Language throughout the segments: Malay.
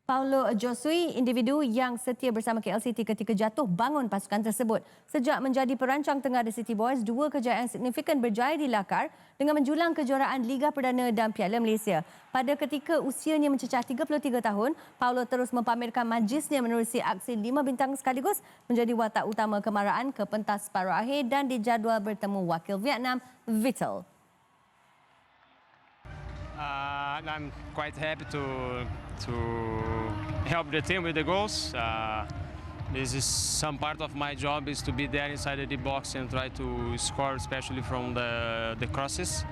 Paulo Josui, individu yang setia bersama KL City ketika jatuh bangun pasukan tersebut. Sejak menjadi perancang tengah The City Boys, dua kejayaan signifikan berjaya dilakar dengan menjulang kejuaraan Liga Perdana dan Piala Malaysia. Pada ketika usianya mencecah 33 tahun, Paulo terus mempamerkan majlisnya menerusi aksi 5 bintang sekaligus menjadi watak utama kemarahan ke pentas separuh akhir dan dijadual bertemu wakil Vietnam, Vittel. I'm quite happy to help the team with the goals. This is some part of my job is to be there inside the box and try to score, especially from the crosses,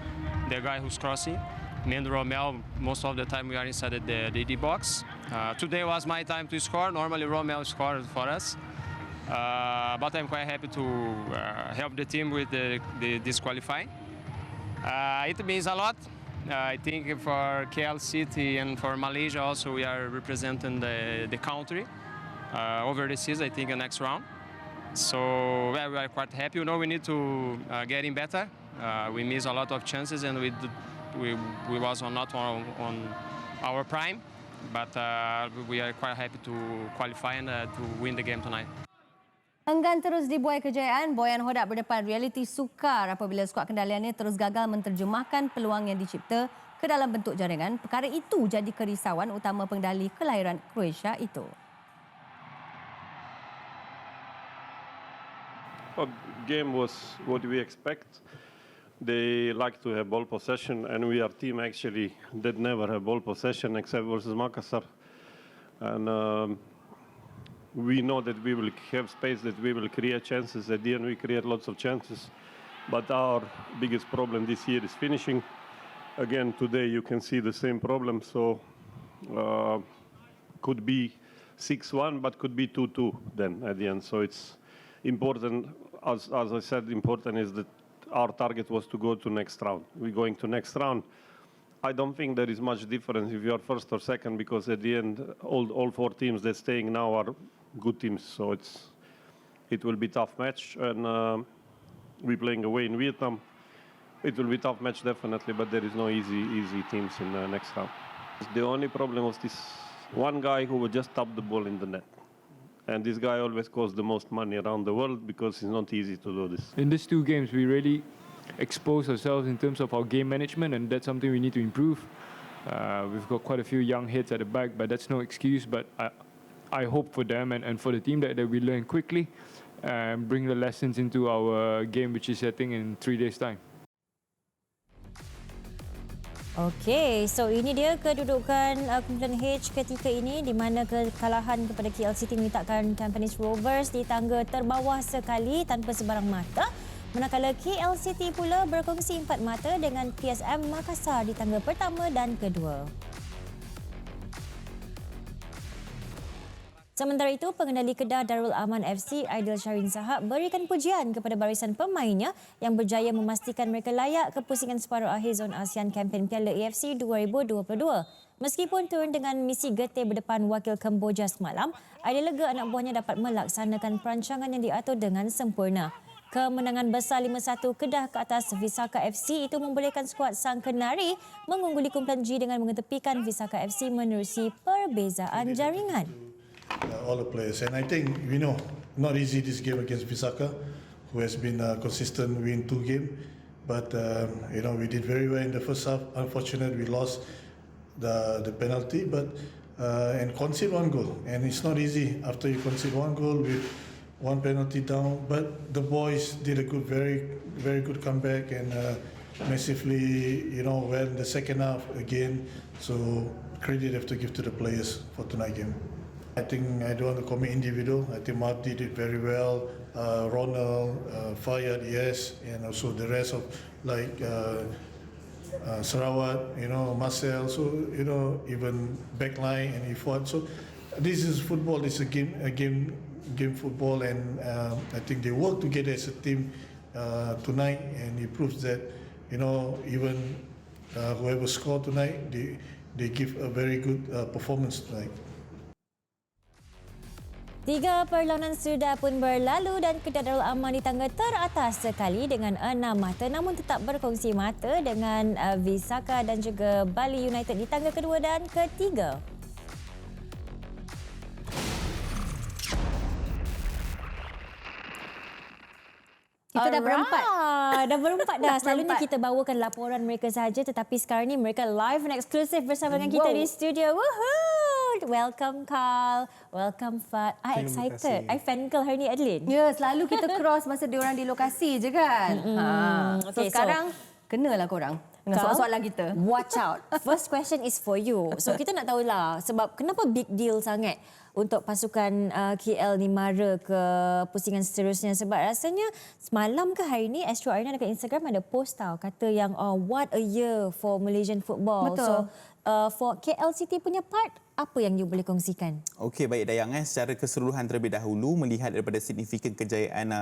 the guy who's crossing. Me and Romel, most of the time we are inside the D box. Today was my time to score. Normally Romel scores for us, but I'm quite happy to help the team with the disqualifying. It means a lot. I think for KL City and for Malaysia also we are representing the country over the season, I think, the next round. So yeah, we are quite happy. You know, we need to get in better. We miss a lot of chances and we was not on our prime, but we are quite happy to qualify and to win the game tonight. Enggan terus dibuai kejayaan, Boyan Hodak berdepan realiti sukar apabila skuad kendaliannya terus gagal menterjemahkan peluang yang dicipta ke dalam bentuk jaringan. Perkara itu jadi kerisauan utama pengendali kelahiran Croatia itu. Game was what we expect. They like to have ball possession, and we are team actually that never have ball possession except versus Makassar. And we know that we will have space, that we will create chances. At the end, we create lots of chances. But our biggest problem this year is finishing. Again, today you can see the same problem. So could be 6-1, but could be 2-2 then at the end. So it's important, as I said, important is that our target was to go to next round. We're going to next round. I don't think there is much difference if you are first or second, because at the end, all four teams that staying now are good teams. So it will be tough match, and we're playing away in Vietnam. It will be tough match definitely, but there is no easy teams in the next round. The only problem was this one guy who would just tap the ball in the net. And this guy always costs the most money around the world because it's not easy to do this. In these two games, we really expose ourselves in terms of our game management, and that's something we need to improve. We've got quite a few young heads at the back, but that's no excuse. But I hope for them and for the team that we learn quickly and bring the lessons into our game, which is setting in 3 days' time. Okey, so ini dia kedudukan kumpulan H ketika ini, di mana kekalahan kepada KL City meletakkan Tampines Rovers di tangga terbawah sekali tanpa sebarang mata. Manakala KL City pula berkongsi 4 mata dengan PSM Makassar di tangga pertama dan kedua. Sementara itu, pengendali Kedah Darul Aman FC Aidil Shahrin Zahab berikan pujian kepada barisan pemainnya yang berjaya memastikan mereka layak ke pusingan separuh akhir zon ASEAN kempen Piala AFC 2022. Meskipun turun dengan misi getih berdepan wakil Kemboja semalam, Aidil lega anak buahnya dapat melaksanakan perancangan yang diatur dengan sempurna. Kemenangan besar 5-1 Kedah ke atas Visaka FC itu membolehkan skuad Sang Kenari mengungguli kumpulan G dengan mengetepikan Visaka FC menerusi perbezaan jaringan. All the players, and I think we know not easy this game against Visaka, who has been consistent win 2 games, but we did very well in the first half. Unfortunately, we lost the penalty, but and concede 1 goal, and it's not easy after you concede 1 goal with 1 penalty down. But the boys did a good, very good comeback, and massively, well in the second half again. So credit have to give to the players for tonight game. I think I don't want to comment individual. I think Marty did very well. Ronald, Fayad, yes, and also the rest of Sarawat, Marcel. So even backline and Ifwat. So this is football. It's a game football, and I think they work together as a team tonight, and it proves that even whoever scored tonight, they give a very good performance tonight. 3 perlawanan sudah pun berlalu dan Kedah Darul Aman di tangga teratas sekali dengan 6 mata, namun tetap berkongsi mata dengan Visaka dan juga Bali United di tangga kedua dan ketiga. Kita dah berempat. Dah berempat dah. Selalunya berempat. kita bawakan laporan mereka saja, tetapi sekarang ni mereka live and exclusive bersama dengan kita di studio. Woohoo! Welcome Carl. Welcome Fat. I excited. I fan girl hari ni, Adeline. Ya, selalu kita cross masa diorang di lokasi je kan. So Okay, sekarang kenalah korang dengan Carl, soalan-soalan kita. Watch out. First question is for you. So kita nak tahulah sebab kenapa big deal sangat untuk pasukan KL ni mara ke pusingan seterusnya, sebab rasanya semalam ke hari ni Astro Arena dekat Instagram ada post tau kata yang what a year for Malaysian football. Betul. So for KL City punya part, apa yang you boleh kongsikan? Okey, baik Dayang. Secara keseluruhan terlebih dahulu, melihat daripada signifikan kejayaan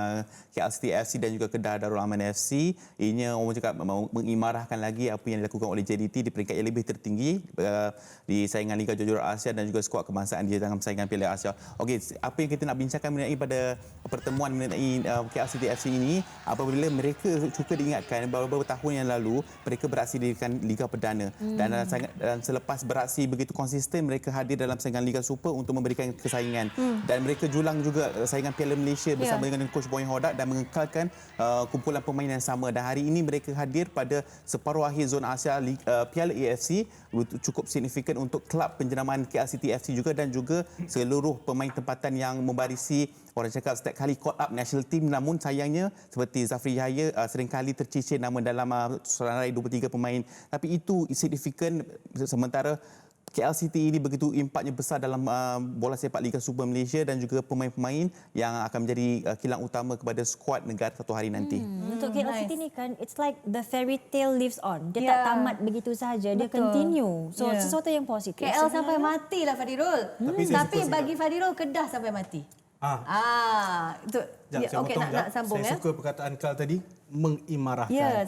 KL City FC dan juga Kedah Darul Aman FC, ianya orang cakap mengimarahkan lagi apa yang dilakukan oleh JDT di peringkat yang lebih tertinggi di saingan Liga Jujur Asia dan juga skuad kebangsaan di dalam saingan Piala Asia. Okey, apa yang kita nak bincangkan mengenai pada pertemuan mengenai KL City FC ini, apabila mereka suka diingatkan beberapa tahun yang lalu mereka beraksi di Liga Perdana dan selepas beraksi begitu konsisten, mereka hadir dalam saingan Liga Super untuk memberikan kesaingan dan mereka julang juga saingan Piala Malaysia bersama dengan coach Boy Hodak dan mengekalkan kumpulan pemain yang sama, dan hari ini mereka hadir pada separuh akhir zona Asia Piala AFC, cukup signifikan untuk kelab penjenamaan KL City FC juga dan juga seluruh pemain tempatan yang membarisi orang cakap setiap kali call up national team, namun sayangnya seperti Zafri Yahya seringkali tercicir nama dalam senarai 23 pemain, tapi itu signifikan sementara KL City ini begitu impaknya besar dalam bola sepak Liga Super Malaysia dan juga pemain-pemain yang akan menjadi kilang utama kepada skuad negara satu hari nanti. Untuk KL City ni kan, it's like the fairy tale lives on. Dia Yeah. tak tamat begitu sahaja, dia Betul. continue. So Yeah. sesuatu yang positif. KL sampai mati lah Fadirul. Tapi bagi Fadirul, Kedah sampai mati. Itu. Sekejap, saya Okey, potong nak sekejap. sambung Saya ya. suka perkataan Carl tadi, mengimarahkan. Ya,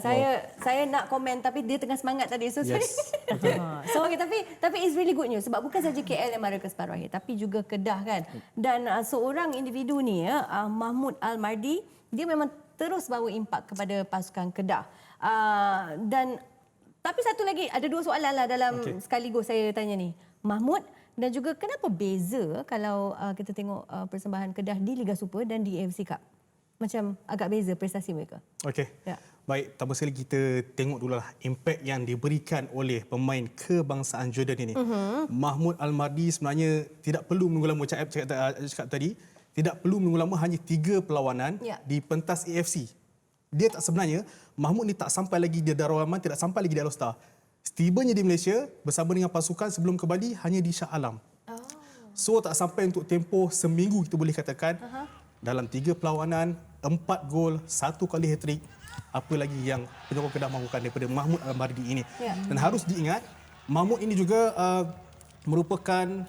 saya nak komen tapi dia tengah semangat tadi. So sorry. Yes. Okay, tapi it's really good news sebab bukan saja KL yang mara ke separuh akhir tapi juga Kedah kan. Dan seorang individu ni Mahmud Al-Mardi, dia memang terus bawa impak kepada pasukan Kedah. Dan tapi satu lagi, ada dua soalan lah dalam sekaligus saya tanya ni. Mahmud, dan juga kenapa beza kalau kita tengok persembahan Kedah di Liga Super dan di AFC Cup? Macam agak beza prestasi mereka. Okey. Ya. Baik, pertama sekali kita tengok dululah impak yang diberikan oleh pemain kebangsaan Jordan ini. Mahmud Al-Mardi sebenarnya tidak perlu menunggu lama, cakap tadi, tidak perlu menunggu lama, hanya 3 perlawanan di pentas AFC. Dia tak sebenarnya, Mahmud ni tak sampai lagi di Darul Aman, tidak sampai lagi di Alostar. Setibanya di Malaysia bersama dengan pasukan sebelum ke Bali hanya di Shah Alam. So tak sampai untuk tempoh seminggu kita boleh katakan. Dalam 3 perlawanan, 4 gol, 1 kali hat-trick. Apa lagi yang penyokong Kedah mahukan daripada Mahmud Al-Mardi ini. Dan harus diingat, Mahmud ini juga merupakan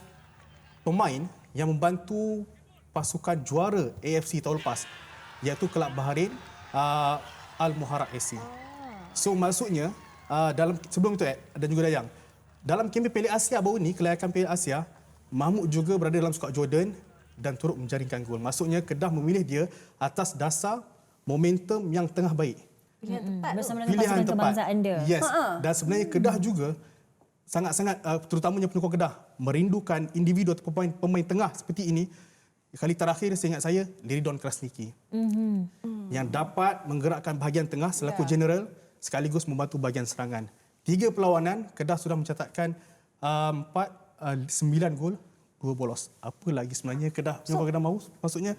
pemain yang membantu pasukan juara AFC tahun lepas, iaitu Kelab Bahrain Al-Muharraq FC. So maksudnya, dalam sebelum itu dan juga Dayang, dalam kempen Piala Asia baru ni, kelayakan Piala Asia, Mahmud juga berada dalam skuad Jordan dan turut menjaringkan gol. Maksudnya Kedah memilih dia atas dasar momentum yang tengah baik. Pilihan tepat. Bersama dengan pasukan kebangsaan dia. Yes. Dan sebenarnya Kedah juga sangat-sangat terutamanya penyokong Kedah merindukan individu atau pemain tengah seperti ini. Kali terakhir seingat saya Liridon Krasniki. Yang dapat menggerakkan bahagian tengah selaku general sekaligus membantu bahagian serangan. 3 perlawanan Kedah sudah mencatatkan 9 gol, 2 bolos. Apa lagi sebenarnya penyokong Kedah mahu? Maksudnya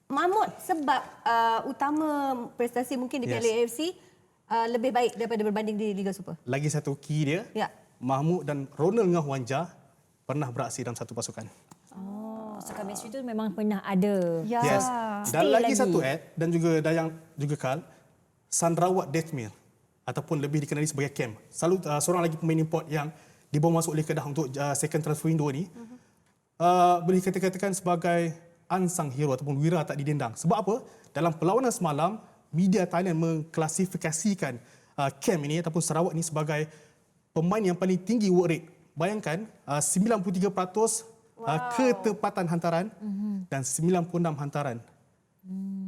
Mahmud, sebab utama prestasi mungkin di Piala AFC lebih baik daripada berbanding di Liga Super. lagi satu key dia, Ya. Mahmud dan Ronald dengan Wanja pernah beraksi dalam satu pasukan. So chemistry tu memang pernah ada. Ya. Yes. Dan Stay lagi lagi. satu dan juga Dayang juga Carl, Sandrawat Dethmir ataupun lebih dikenali sebagai Cam. Selalu seorang lagi pemain import yang dibawa masuk oleh Kedah untuk second transfer window ni. Boleh dikatakan sebagai unsung hero ataupun wira tak didendang. Sebab apa? Dalam perlawanan semalam, media Thailand mengklasifikasikan Cam ini ataupun Sarawak ini sebagai pemain yang paling tinggi work rate. Bayangkan 93% ketepatan hantaran dan 96 hantaran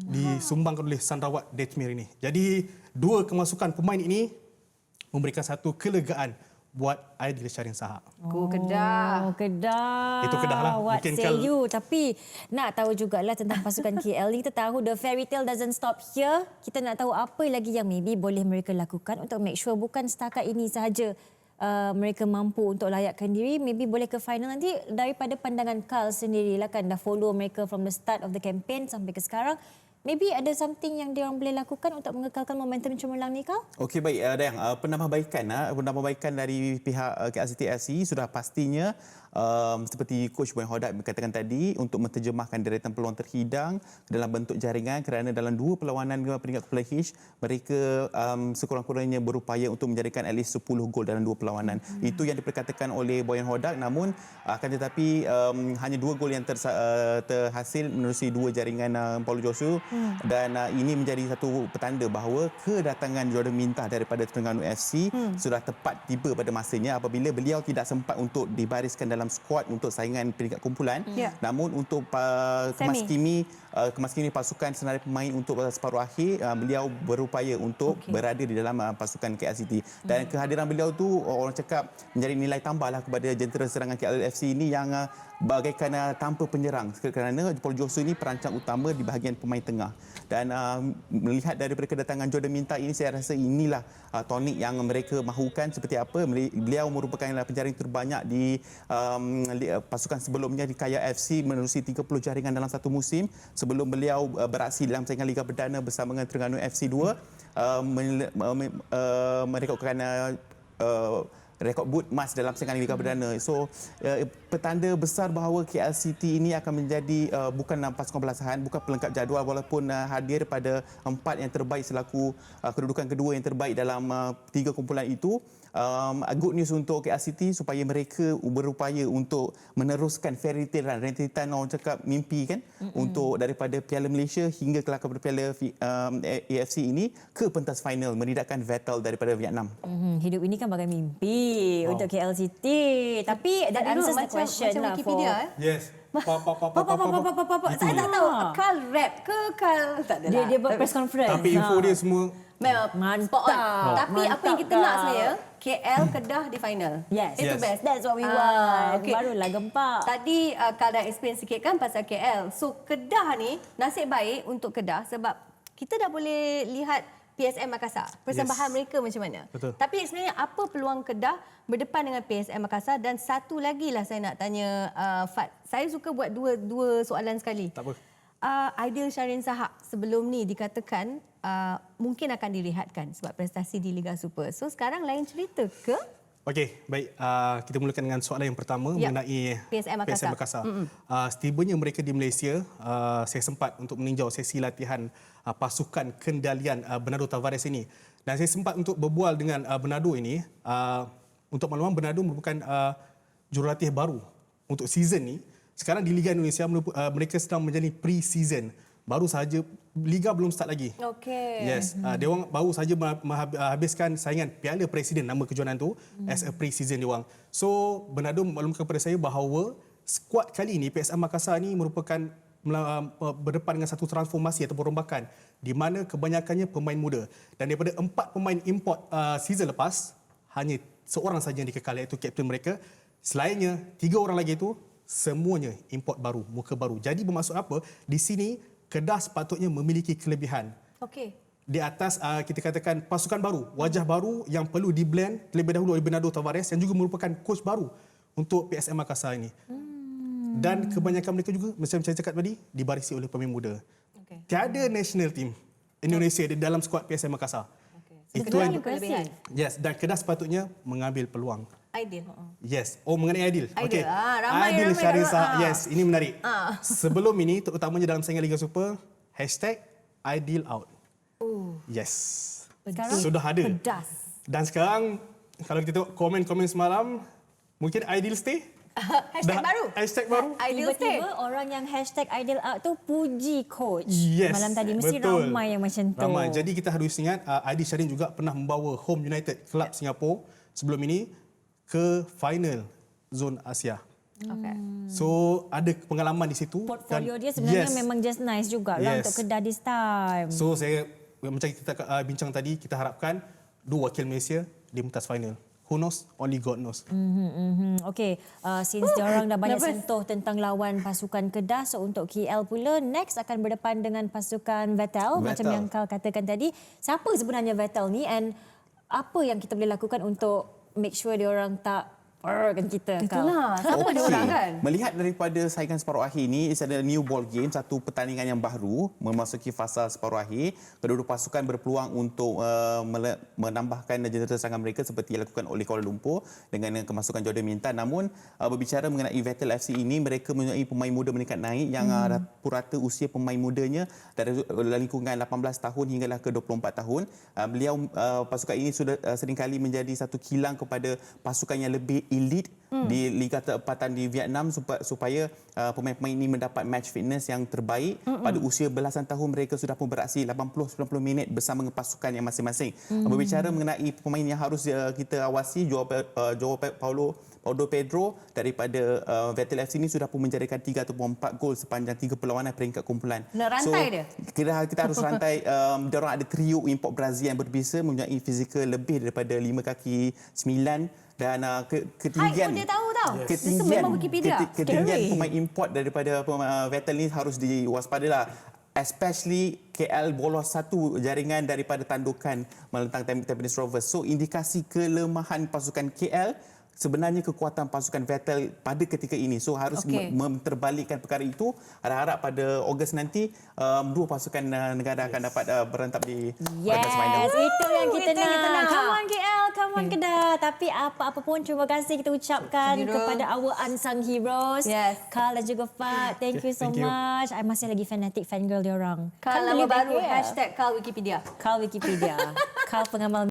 disumbangkan oleh Sandrawat Dethmir ini. Jadi 2 kemasukan pemain ini memberikan satu kelegaan buat Aidil Syarin Sahak. Go Kedah. Oh, Kedah. Itu Kedah lah. What Mungkin say kalau- you? Tapi nak tahu jugalah tentang pasukan KL ni. Kita tahu the fairy tale doesn't stop here. Kita nak tahu apa lagi yang maybe boleh mereka lakukan untuk make sure bukan setakat ini sahaja mereka mampu untuk layakkan diri. Maybe boleh ke final nanti. Daripada pandangan Carl sendirilah kan. Dah follow mereka from the start of the campaign sampai ke sekarang. Maybe ada something yang dia orang boleh lakukan untuk mengekalkan momentum cemerlang ni, Carl? Okey, baik Dayang, penambahbaikan dari pihak KLCT FC sudah pastinya seperti Coach Boyan Hodak katakan tadi, untuk menterjemahkan deretan peluang terhidang dalam bentuk jaringan, kerana dalam 2 perlawanan peringkat Kuala H, mereka sekurang-kurangnya berupaya untuk menjadikan at least 10 gol dalam 2 perlawanan. Itu yang diperkatakan oleh Boyan Hodak, namun akan tetapi hanya 2 gol yang terhasil menerusi 2 jaringan Paulo Josu. Dan ini menjadi satu petanda bahawa kedatangan Jordan Mintah daripada Terengganu FC sudah tepat tiba pada masanya apabila beliau tidak sempat untuk dibariskan dalam skuad untuk saingan peringkat kumpulan. Namun untuk kemaskini pasukan senarai pemain untuk separuh akhir, beliau berupaya untuk berada di dalam pasukan KLCT. Dan kehadiran beliau tu orang cakap menjadi nilai tambahlah kepada jentera serangan KL FC ini yang bagaikan tanpa penyerang, kerana Paul Josu ini perancang utama di bahagian pemain tengah. Dan melihat daripada kedatangan Jordan Mintah ini, saya rasa inilah tonik yang mereka mahukan seperti apa. Beliau merupakan penjaring terbanyak di pasukan sebelumnya di Kaya FC, menerusi 30 jaringan dalam satu musim sebelum beliau beraksi dalam saingan Liga Perdana bersama dengan Terengganu FC 2, merekodkan rekod boot emas dalam saingan Liga Perdana. So petanda besar bahawa KLCT ini akan menjadi bukan pasukan belasahan, bukan pelengkap jadual, walaupun hadir pada 4 yang terbaik selaku kedudukan kedua yang terbaik dalam 3 kumpulan itu. Good news untuk KLCT supaya mereka berupaya untuk meneruskan fairy tale rentetan orang cakap mimpi kan, untuk daripada Piala Malaysia hingga kelakar Piala AFC ini ke pentas final menidakkan Vettel daripada Vietnam. Hidup ini kan bagai mimpi untuk KLCT. Tapi that answers the question macam lah Wikipedia. Yes. Saya tak tahu Carl rap ke Carl tak ada. Dia buat press conference. Tapi info dia semua memang spot on. Tapi apa yang kita nak sebenarnya, KL Kedah di final. Yes. Itu Yes. best. That's what we want. Okay. Barulah gempak. Tadi Carl dah explain sikit kan pasal KL. So Kedah ni nasib baik untuk Kedah sebab kita dah boleh lihat PSM Makassar. Persembahan mereka macam mana. Betul. Tapi sebenarnya apa peluang Kedah berdepan dengan PSM Makassar? Dan satu lagi lah saya nak tanya Fad. Saya suka buat dua soalan sekali. tak apa. Aidil Syarin Sahak sebelum ni dikatakan mungkin akan direhatkan sebab prestasi di Liga Super. So sekarang lain cerita ke? Okey, baik. Kita mulakan dengan soalan yang pertama mengenai PSM Makassar. Makassar. Setibanya mereka di Malaysia, saya sempat untuk meninjau sesi latihan pasukan kendalian Bernardo Tavares ini. Dan saya sempat untuk berbual dengan Bernardo ini. Untuk makluman, Bernardo merupakan jurulatih baru untuk season ni. Sekarang di Liga Indonesia mereka sedang menjalani pre-season. Baru sahaja Liga belum start lagi. Okey. Yes, dia orang baru saja menghabiskan saingan Piala Presiden, nama kejohanan tu, as a pre-season dia orang. So, Bernardo maklumkan kepada saya bahawa skuad kali ini PSM Makassar ni merupakan berdepan dengan satu transformasi atau perombakan di mana kebanyakannya pemain muda. Dan daripada 4 pemain import season lepas, hanya seorang saja yang dikekal, iaitu kapten mereka. Selainnya, 3 orang lagi itu semuanya import baru, muka baru. Jadi bermaksud apa? Di sini Kedah sepatutnya memiliki kelebihan. Okey. Di atas kita katakan pasukan baru, wajah baru yang perlu di-blend terlebih dahulu oleh Bernardo Tavares yang juga merupakan coach baru untuk PSM Makassar ini. Dan kebanyakan mereka juga, macam saya cakap tadi, dibarisi oleh pemain muda. Okay. Tiada national team Indonesia di dalam skuad PSM Makassar. Itu Kedah yang kelebihan. yes, dan Kedah sepatutnya mengambil peluang. Aidil. Yes. Oh, mengenai Aidil. Aidil. Okey. Ramai Aidil Syarin Sahak. dalam- Yes, ini menarik. Sebelum ini, terutamanya dalam saingan Liga Super, #Aidil out. Yes. Sekarang Sudah ada. Pedas. Dan sekarang, kalau kita tengok komen-komen semalam, mungkin Aidil stay. Hashtag baru. Hashtag baru. Aidil stay. tiba-tiba orang yang #Aidil out tu puji coach. Yes. Malam tadi mesti betul. ramai yang macam tu. Ramai. Jadi kita harus ingat, Aidil Syarin juga pernah membawa Home United Club Singapura sebelum ini ke final zon Asia. Okay. So ada pengalaman di situ. Portfolio Dan- dia sebenarnya yes. memang just nice juga lah Yes. untuk Kedah this time. So saya macam kita bincang tadi, kita harapkan 2 wakil Malaysia di pentas final. who knows? Only God knows. Okey, since diorang dah banyak Nervous. sentuh tentang lawan pasukan Kedah, so untuk KL pula next akan berdepan dengan pasukan Vettel. Macam Vettel. yang kau katakan tadi. Siapa sebenarnya Vettel ni and apa yang kita boleh lakukan untuk make sure diorang tak kan kita, Kal? Itulah. Siapa dia orang kan? Melihat daripada saingan separuh akhir ini, ada new ball game, satu pertandingan yang baru memasuki fasa separuh akhir. Kedua-dua pasukan berpeluang untuk menambahkan jentera serangan mereka seperti yang dilakukan oleh Kuala Lumpur dengan kemasukan Jordan Minta. Namun berbicara mengenai Vettel FC ini, mereka mempunyai pemain muda meningkat naik yang rata usia pemain mudanya dari lingkungan 18 tahun hinggalah ke 24 tahun. Beliau pasukan ini sudah seringkali menjadi satu kilang kepada pasukan yang lebih elite di Liga Tempatan di Vietnam supaya pemain-pemain ini mendapat match fitness yang terbaik. Pada usia belasan tahun mereka sudah pun beraksi 80-90 minit bersama dengan pasukan yang masing-masing. Berbicara mengenai pemain yang harus kita awasi, Joao Paulo Pedro daripada Vettel FC ini sudah pun menjadikan 3 ataupun 4 gol sepanjang 3 perlawanan peringkat kumpulan. Nak rantai dia? Kita harus rantai. Diorang ada trio import Brazil yang berbeza, mempunyai fizikal lebih daripada 5 kaki 9 dan ketinggian dia tahu tau. ketinggian Memang Wikipedia. ketinggian Scary. pemain import daripada Vettel ni harus diwaspadalah, especially KL bolos satu jaringan daripada tandukan melentang Tampines Rovers. So indikasi kelemahan pasukan KL sebenarnya kekuatan pasukan Vettel pada ketika ini. So harus terbalikkan perkara itu. Harap-harap pada Ogos nanti dua pasukan negara akan dapat berantap di pentas final. Yes, itu yang kita Itu yang kita nak. nak. Come on KL, come on Kedah. Tapi apa-apa pun terima kasih kita ucapkan Hero. kepada our unsung heroes. Yes. Kal dan juga Fat. Thank you so Thank you. much. I masih lagi fanatic fangirl diorang. Kal Can't nama believe baru they're here. #Kal Wikipedia. Kal Wikipedia. Kal pengamal